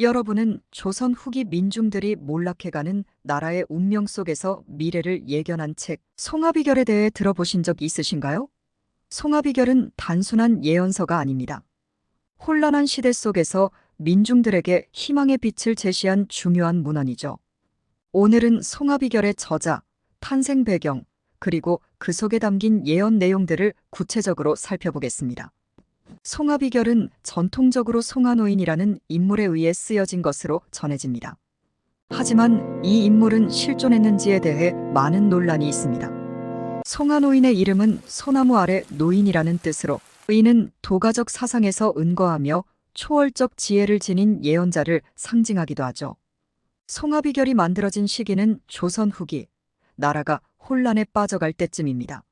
여러분은 조선 후기 민중들이 몰락해가는 나라의 운명 속에서 미래를 예견한 책 송하비결에 대해 들어보신 적 있으신가요? 송하비결은 단순한 예언서가 아닙니다. 혼란한 시대 속에서 민중들에게 희망의 빛을 제시한 중요한 문헌이죠. 오늘은 송하비결의 저자, 탄생 배경, 그리고 그 속에 담긴 예언 내용들을 구체적으로 살펴보겠습니다. 송하비결은 전통적으로 송하노인이라는 인물에 의해 쓰여진 것으로 전해집니다. 하지만 이 인물은 실존했는지에 대해 많은 논란이 있습니다. 송하노인의 이름은 소나무 아래 노인이라는 뜻으로 이는 도가적 사상에서 은거하며 초월적 지혜를 지닌 예언자를 상징하기도 하죠. 송하비결이 만들어진 시기는 조선 후기, 나라가 혼란에 빠져갈 때쯤입니다.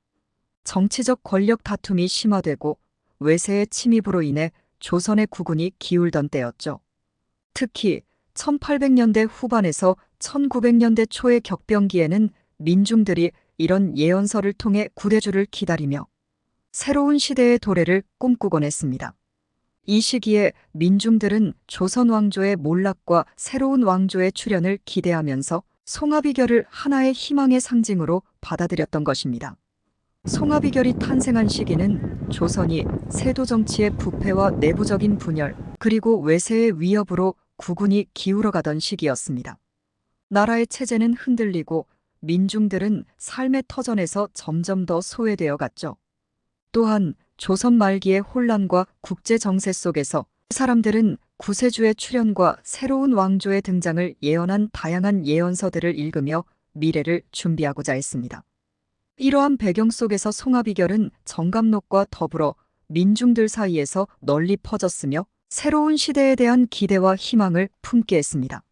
정치적 권력 다툼이 심화되고 외세의 침입으로 인해 조선의 국운이 기울던 때였죠. 특히 1800년대 후반에서 1900년대 초의 격변기에는 민중들이 이런 예언서를 통해 구대주를 기다리며 새로운 시대의 도래를 꿈꾸곤 했습니다. 이 시기에 민중들은 조선 왕조의 몰락과 새로운 왕조의 출현을 기대하면서 송하비결을 하나의 희망의 상징으로 받아들였던 것입니다. 송하비결이 탄생한 시기는 조선이 세도 정치의 부패와 내부적인 분열, 그리고 외세의 위협으로 국운이 기울어가던 시기였습니다. 나라의 체제는 흔들리고 민중들은 삶의 터전에서 점점 더 소외되어 갔죠. 또한 조선 말기의 혼란과 국제 정세 속에서 사람들은 구세주의 출현과 새로운 왕조의 등장을 예언한 다양한 예언서들을 읽으며 미래를 준비하고자 했습니다. 이러한 배경 속에서 송하비결은 정감록과 더불어 민중들 사이에서 널리 퍼졌으며 새로운 시대에 대한 기대와 희망을 품게 했습니다.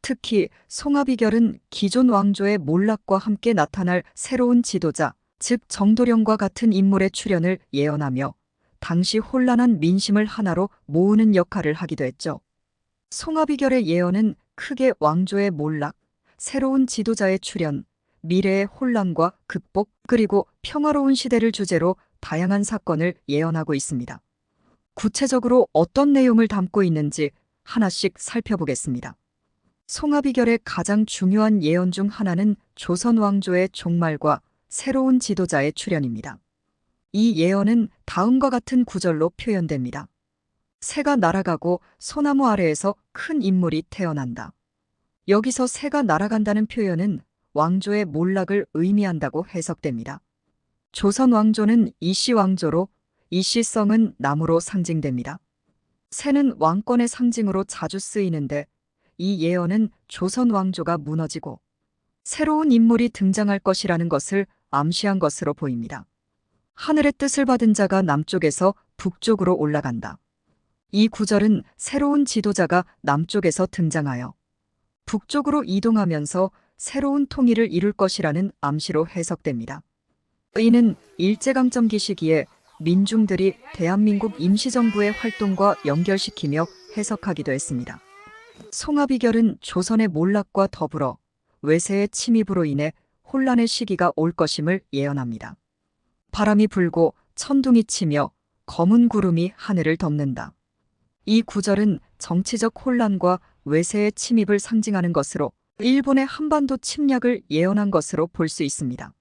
특히 송하비결은 기존 왕조의 몰락과 함께 나타날 새로운 지도자, 즉 정도령과 같은 인물의 출현을 예언하며 당시 혼란한 민심을 하나로 모으는 역할을 하기도 했죠. 송하비결의 예언은 크게 왕조의 몰락, 새로운 지도자의 출현, 미래의 혼란과 극복, 그리고 평화로운 시대를 주제로 다양한 사건을 예언하고 있습니다. 구체적으로 어떤 내용을 담고 있는지 하나씩 살펴보겠습니다. 송하비결의 가장 중요한 예언 중 하나는 조선 왕조의 종말과 새로운 지도자의 출현입니다. 이 예언은 다음과 같은 구절로 표현됩니다. 새가 날아가고 소나무 아래에서 큰 인물이 태어난다. 여기서 새가 날아간다는 표현은 왕조의 몰락을 의미한다고 해석됩니다. 조선 왕조는 이씨 왕조로 이씨성은 나무로 상징됩니다. 새는 왕권의 상징으로 자주 쓰이는데 이 예언은 조선 왕조가 무너지고 새로운 인물이 등장할 것이라는 것을 암시한 것으로 보입니다. 하늘의 뜻을 받은 자가 남쪽에서 북쪽으로 올라간다. 이 구절은 새로운 지도자가 남쪽에서 등장하여 북쪽으로 이동하면서 새로운 통일을 이룰 것이라는 암시로 해석됩니다. 이는 일제강점기 시기에 민중들이 대한민국 임시정부의 활동과 연결시키며 해석하기도 했습니다. 송하비결은 조선의 몰락과 더불어 외세의 침입으로 인해 혼란의 시기가 올 것임을 예언합니다. 바람이 불고 천둥이 치며 검은 구름이 하늘을 덮는다. 이 구절은 정치적 혼란과 외세의 침입을 상징하는 것으로 일본의 한반도 침략을 예언한 것으로 볼 수 있습니다.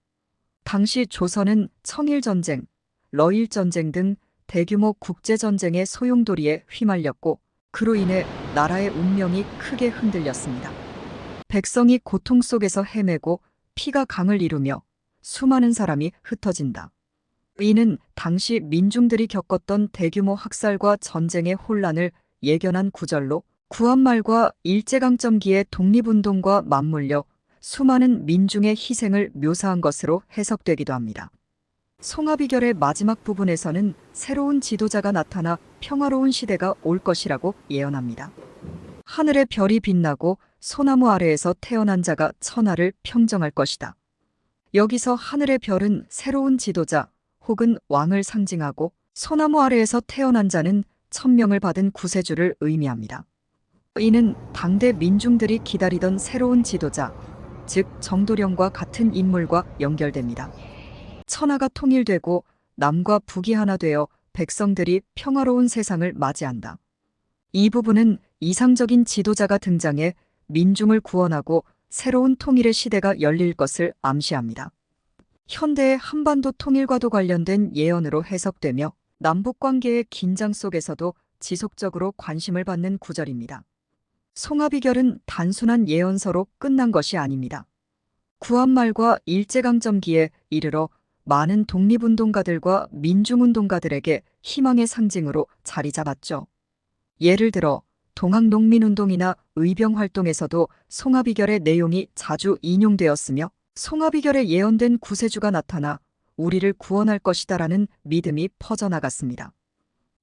당시 조선은 청일전쟁, 러일전쟁 등 대규모 국제전쟁의 소용돌이에 휘말렸고 그로 인해 나라의 운명이 크게 흔들렸습니다. 백성이 고통 속에서 헤매고 피가 강을 이루며 수많은 사람이 흩어진다. 이는 당시 민중들이 겪었던 대규모 학살과 전쟁의 혼란을 예견한 구절로 구한말과 일제강점기의 독립운동과 맞물려 수많은 민중의 희생을 묘사한 것으로 해석되기도 합니다. 송하비결의 마지막 부분에서는 새로운 지도자가 나타나 평화로운 시대가 올 것이라고 예언합니다. 하늘의 별이 빛나고 소나무 아래에서 태어난 자가 천하를 평정할 것이다. 여기서 하늘의 별은 새로운 지도자 혹은 왕을 상징하고 소나무 아래에서 태어난 자는 천명을 받은 구세주를 의미합니다. 이는 당대 민중들이 기다리던 새로운 지도자, 즉 정도령과 같은 인물과 연결됩니다. 천하가 통일되고 남과 북이 하나 되어 백성들이 평화로운 세상을 맞이한다. 이 부분은 이상적인 지도자가 등장해 민중을 구원하고 새로운 통일의 시대가 열릴 것을 암시합니다. 현대의 한반도 통일과도 관련된 예언으로 해석되며 남북관계의 긴장 속에서도 지속적으로 관심을 받는 구절입니다. 송하비결은 단순한 예언서로 끝난 것이 아닙니다. 구한말과 일제강점기에 이르러 많은 독립운동가들과 민중운동가들에게 희망의 상징으로 자리 잡았죠. 예를 들어 동학농민운동이나 의병활동에서도 송하비결의 내용이 자주 인용되었으며 송하비결에 예언된 구세주가 나타나 우리를 구원할 것이다라는 믿음이 퍼져나갔습니다.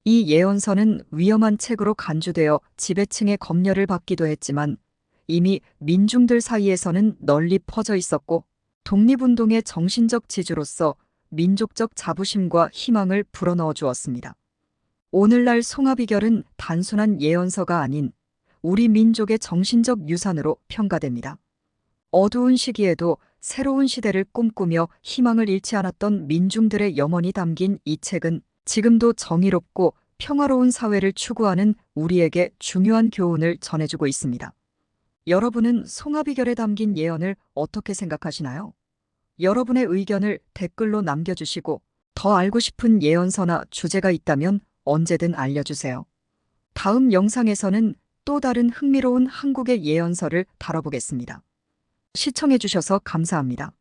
이 예언서는 위험한 책으로 간주되어 지배층의 검열을 받기도 했지만 이미 민중들 사이에서는 널리 퍼져 있었고 독립운동의 정신적 지주로서 민족적 자부심과 희망을 불어넣어 주었습니다. 오늘날 송하비결은 단순한 예언서가 아닌 우리 민족의 정신적 유산으로 평가됩니다. 어두운 시기에도 새로운 시대를 꿈꾸며 희망을 잃지 않았던 민중들의 염원이 담긴 이 책은 지금도 정의롭고 평화로운 사회를 추구하는 우리에게 중요한 교훈을 전해주고 있습니다. 여러분은 송하비결에 담긴 예언을 어떻게 생각하시나요? 여러분의 의견을 댓글로 남겨주시고 더 알고 싶은 예언서나 주제가 있다면 언제든 알려주세요. 다음 영상에서는 또 다른 흥미로운 한국의 예언서를 다뤄보겠습니다. 시청해주셔서 감사합니다.